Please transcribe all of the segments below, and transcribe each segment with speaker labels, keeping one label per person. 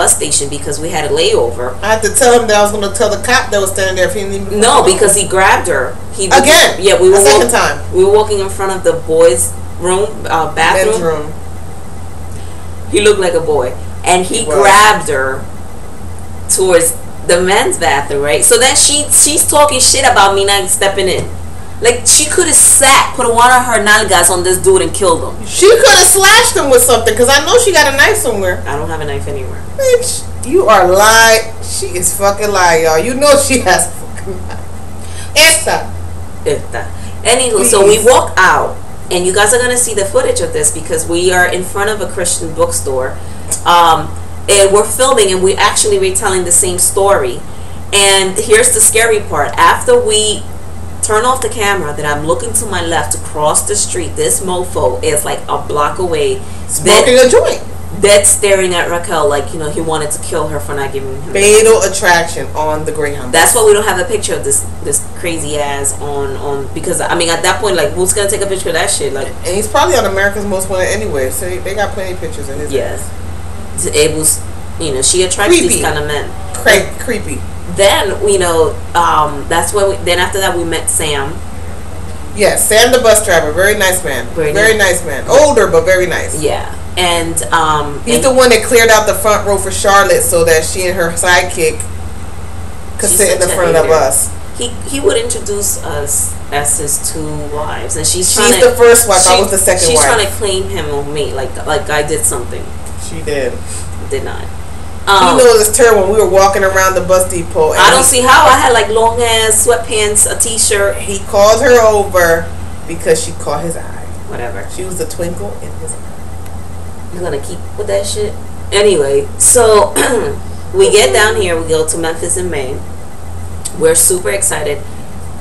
Speaker 1: bus station because we had a layover.
Speaker 2: I had to tell him that I was going to tell the cop that was standing there if he didn't even.
Speaker 1: No, because he grabbed her.
Speaker 2: Again.
Speaker 1: Yeah, we were
Speaker 2: second time.
Speaker 1: We were walking in front of the boys' room, bathroom.
Speaker 2: Men's room.
Speaker 1: He looked like a boy, and he grabbed her towards the men's bathroom, right? So then she's talking shit about me not stepping in. Like, she could have put one of her nalgas on this dude and killed him.
Speaker 2: She could have slashed him with something, because I know she got a knife somewhere.
Speaker 1: I don't have a knife anywhere.
Speaker 2: Bitch, you are lying. She is fucking lying, y'all. You know she has a fucking knife. Esta.
Speaker 1: Anywho, so we walk out, and you guys are going to see the footage of this, because we are in front of a Christian bookstore. And we're filming, and we're actually retelling the same story. And here's the scary part. After we turn off the camera, that I'm looking to my left to cross the street, this mofo is like a block away,
Speaker 2: smoking a joint,
Speaker 1: dead staring at Raquel like, he wanted to kill her for not giving him
Speaker 2: fatal attraction on the Greyhound.
Speaker 1: That's why we don't have a picture of this crazy ass on because at that point, like, who's gonna take a picture of that shit? Like,
Speaker 2: and he's probably on America's Most Wanted anyway, so they got plenty of pictures of his.
Speaker 1: Yes, it was, she attracts these kind of men.
Speaker 2: Creepy.
Speaker 1: Then that's when then after that we met Sam.
Speaker 2: Yes, Sam the bus driver, very nice man, very nice man, older but very nice.
Speaker 1: Yeah, and
Speaker 2: he's the one that cleared out the front row for Charlotte so that she and her sidekick could sit in the front of the bus.
Speaker 1: He would introduce us as his two wives, and she's
Speaker 2: the first wife. I was the second wife.
Speaker 1: She's trying to claim him on me, like I did something.
Speaker 2: She did
Speaker 1: not.
Speaker 2: You know this term when we were walking around the bus depot.
Speaker 1: I don't see how. I had like long ass sweatpants, a t-shirt.
Speaker 2: He called her over because she caught his eye.
Speaker 1: Whatever.
Speaker 2: She was the twinkle in his eye.
Speaker 1: You're gonna keep with that shit? Anyway, so we get down here. We go to Memphis in May. We're super excited.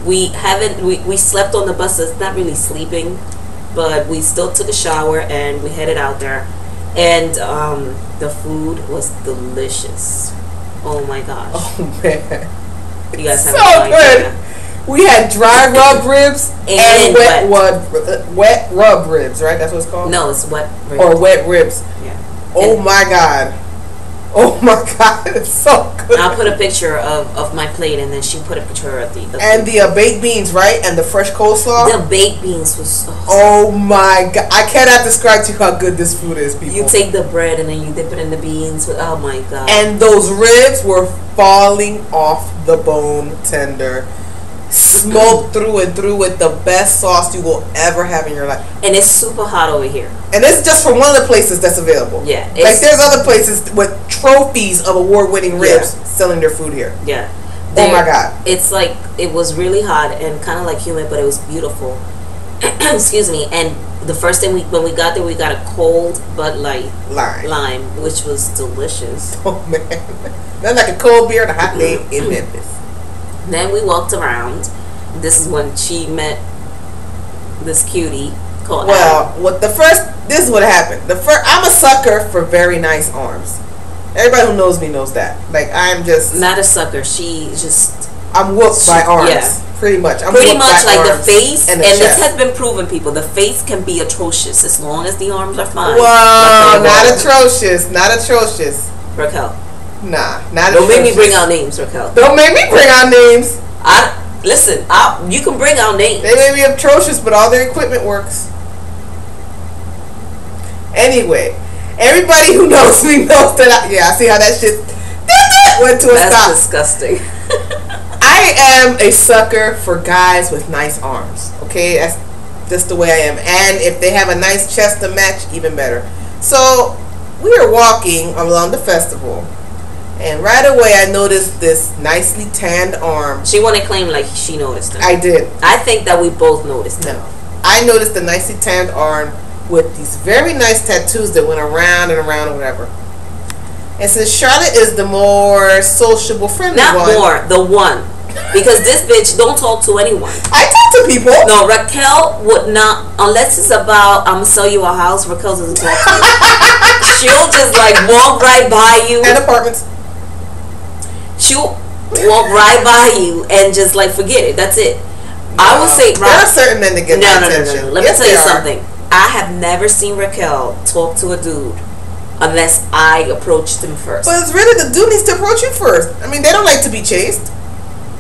Speaker 1: We slept on the bus. So it's not really sleeping, but we still took a shower and we headed out there. And the food was delicious. Oh my gosh.
Speaker 2: Oh man.
Speaker 1: You guys have
Speaker 2: so good. We had dry rub ribs and wet rub ribs, right? That's what it's called?
Speaker 1: No, it's wet ribs.
Speaker 2: Or wet ribs.
Speaker 1: Yeah.
Speaker 2: Oh my god. Oh my god, it's so good.
Speaker 1: I'll put a picture of my plate, and then she put a picture of the
Speaker 2: baked beans, right? And the fresh coleslaw.
Speaker 1: The baked beans was so
Speaker 2: oh my god, I cannot describe to you how good this food is, people.
Speaker 1: You take the bread and then you dip it in the beans. Oh my god.
Speaker 2: And those ribs were falling off the bone tender. Smoked through and through with the best sauce you will ever have in your life. And
Speaker 1: it's super hot over here.
Speaker 2: And it's just from one of the places that's available.
Speaker 1: Yeah.
Speaker 2: Like there's other places with trophies of award-winning ribs selling their food here.
Speaker 1: Yeah.
Speaker 2: Oh my god.
Speaker 1: It's like, it was really hot and kind of like humid, but it was beautiful. Excuse me. And the first thing when we got there, we got a cold Bud Light lime, which was delicious.
Speaker 2: Oh man. That's like a cold beer and a hot day in Memphis.
Speaker 1: Then we walked around. This is when she met this cutie called Adam.
Speaker 2: This is what happened. I'm a sucker for very nice arms. Everybody who knows me knows that. Like, I'm just
Speaker 1: not a sucker.
Speaker 2: I'm whooped by arms. Yeah. Pretty much.
Speaker 1: Pretty much like the face, and this has been proven, people. The face can be atrocious as long as the arms are fine.
Speaker 2: Whoa, not atrocious. Not atrocious.
Speaker 1: Raquel.
Speaker 2: Nah, not
Speaker 1: Don't make me bring out names, Raquel.
Speaker 2: Don't make me bring out names.
Speaker 1: Listen, you can bring out names.
Speaker 2: They may be atrocious, but all their equipment works. Anyway, everybody who knows me knows that I see how that shit went to a stop.
Speaker 1: That's disgusting.
Speaker 2: I am a sucker for guys with nice arms. Okay, that's just the way I am. And if they have a nice chest to match, even better. So we are walking along the festival. And right away, I noticed this nicely tanned arm.
Speaker 1: She wanted to claim like she noticed it.
Speaker 2: I did.
Speaker 1: I think that we both noticed it.
Speaker 2: No. I noticed the nicely tanned arm with these very nice tattoos that went around and around or whatever. And since Charlotte is the more sociable, friendly one.
Speaker 1: Not more, the one. Because this bitch don't talk to anyone.
Speaker 2: I talk to people.
Speaker 1: No, Raquel would not, unless it's about, I'm going to sell you a house, Raquel doesn't talk to you. She'll just like walk right by you.
Speaker 2: And apartments.
Speaker 1: She'll walk right by you and just like forget it. That's it. No. I would say
Speaker 2: there are certain men that get my attention.
Speaker 1: No. Let me tell you something. I have never seen Raquel talk to a dude unless I approached him first.
Speaker 2: But it's really the dude needs to approach you first. I mean, they don't like to be chased.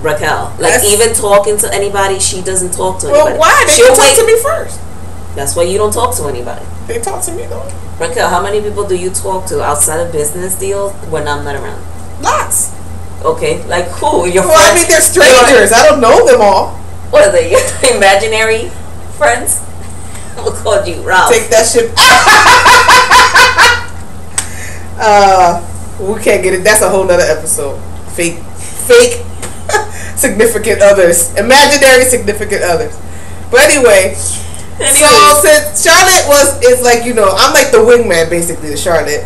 Speaker 1: Raquel, like even talking to anybody, she doesn't talk to anybody.
Speaker 2: Well, why? They can talk to me first.
Speaker 1: That's why you don't talk to anybody.
Speaker 2: They talk to me though.
Speaker 1: Raquel, how many people do you talk to outside of business deals when I'm not around?
Speaker 2: Lots.
Speaker 1: Okay, like who? Your
Speaker 2: well,
Speaker 1: friends?
Speaker 2: I mean, they're strangers. I don't know them all.
Speaker 1: What are they? Imaginary friends? We'll call you Ralph.
Speaker 2: Take that shit. We can't get it. That's a whole nother episode. Fake significant others. Imaginary significant others. But anyway. So since Charlotte is like, you know, I'm like the wingman basically to Charlotte.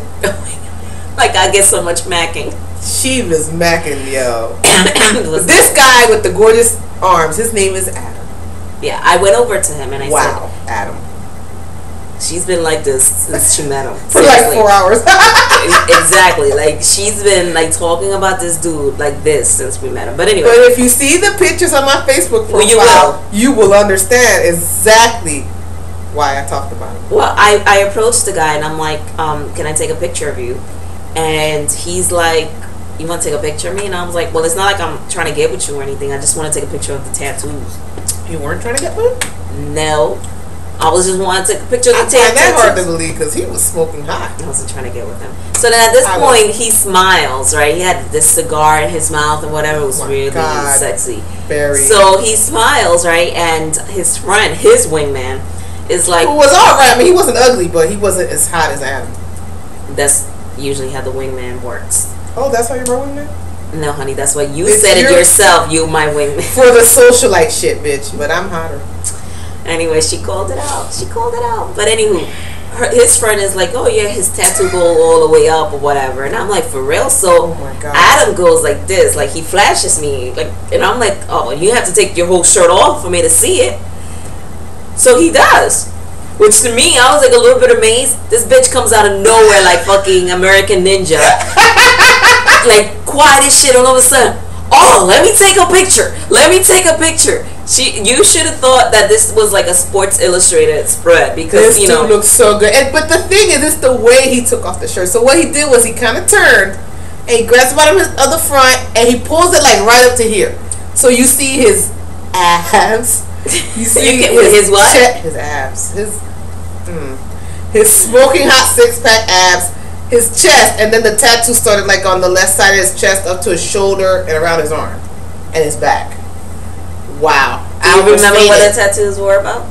Speaker 1: Like I get so much macking.
Speaker 2: She was macking, yo. This guy with the gorgeous arms, his name is Adam.
Speaker 1: Yeah, I went over to him and I said,
Speaker 2: wow, Adam.
Speaker 1: She's been like this since she met him.
Speaker 2: For like 4 hours.
Speaker 1: Exactly. Like she's been like talking about this dude like this since we met him. But anyway.
Speaker 2: But if you see the pictures on my Facebook profile, you will understand exactly why I talked about it.
Speaker 1: Well, I approached the guy and I'm like, can I take a picture of you? And he's like, you want to take a picture of me? And I was like, well, it's not like I'm trying to get with you or anything. I just want to take a picture of the tattoos.
Speaker 2: You weren't trying to get with him?
Speaker 1: No. I was just wanting to take a picture of the tattoos.
Speaker 2: I find that hard to believe because he was smoking hot.
Speaker 1: I wasn't trying to get with him. So then at this point, he smiles, right? He had this cigar in his mouth and whatever. It was really sexy.
Speaker 2: Very.
Speaker 1: So he smiles, right? And his friend, his wingman, is like...
Speaker 2: Who was alright. I mean, he wasn't ugly, but he wasn't as hot as Adam.
Speaker 1: That's usually how the wingman works.
Speaker 2: Oh, that's how you're my wingman?
Speaker 1: No, honey, that's why you said it yourself. You my wingman.
Speaker 2: For the socialite shit, bitch. But I'm hotter.
Speaker 1: Anyway, she called it out. But anywho, his friend is like, oh yeah, his tattoo go all the way up or whatever. And I'm like, for real? So
Speaker 2: oh my God.
Speaker 1: Adam goes like this. Like he flashes me. Like, and I'm like, oh, you have to take your whole shirt off for me to see it. So he does. Which to me, I was like a little bit amazed. This bitch comes out of nowhere like fucking American Ninja. Like quiet as shit all of a sudden. Oh, let me take a picture. You should have thought that this was like a Sports Illustrated spread because
Speaker 2: this dude looks so good. But the thing is, it's the way he took off the shirt. So what he did was he kind of turned and he grabs the bottom of the front and he pulls it like right up to here. So you see his abs. You see
Speaker 1: his what?
Speaker 2: His abs. His smoking hot 6-pack abs. His chest, and then the tattoo started like on the left side of his chest up to his shoulder and around his arm and his back. Wow.
Speaker 1: Do you remember what the tattoos were about?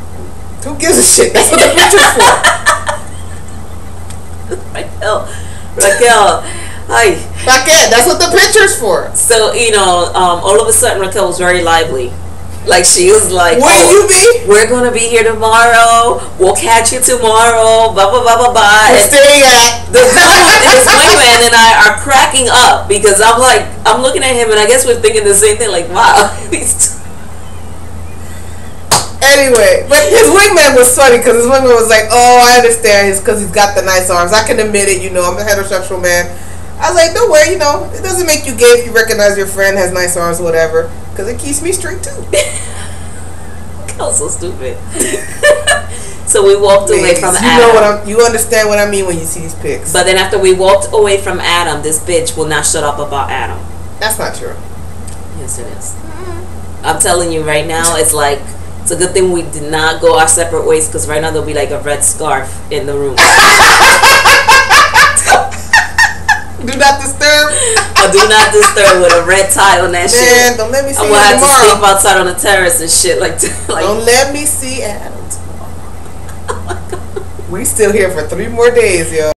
Speaker 2: Who gives a shit? That's what the picture's for.
Speaker 1: Raquel. Hi.
Speaker 2: Raquel, that's what the picture's for.
Speaker 1: So, all of a sudden Raquel was very lively. Like she was like,
Speaker 2: where you be?
Speaker 1: We're gonna be here tomorrow. We'll catch you tomorrow. Blah blah blah blah blah.
Speaker 2: We're staying at
Speaker 1: the dude, his wingman and I are cracking up because I'm looking at him and I guess we're thinking the same thing. Like, wow.
Speaker 2: Anyway, but his wingman was funny because his wingman was like, oh, I understand. It's because he's got the nice arms. I can admit it. I'm a heterosexual man. I was like, don't worry. It doesn't make you gay if you recognize your friend has nice arms or whatever. Because it keeps me straight too.
Speaker 1: I was so stupid. So we walked away from Adam.
Speaker 2: You understand what I mean when you see these pics.
Speaker 1: But then after we walked away from Adam, this bitch will not shut up about Adam.
Speaker 2: That's not true.
Speaker 1: Yes, it is. I'm telling you right now, it's like, it's a good thing we did not go our separate ways because right now there'll be like a red scarf in the room.
Speaker 2: Do not disturb.
Speaker 1: Or do not disturb with a red tie on that shit.
Speaker 2: Don't let me see
Speaker 1: I'm gonna have to sleep outside on the terrace and shit like
Speaker 2: don't let me see Adam tomorrow. We still here for 3 more days, yo.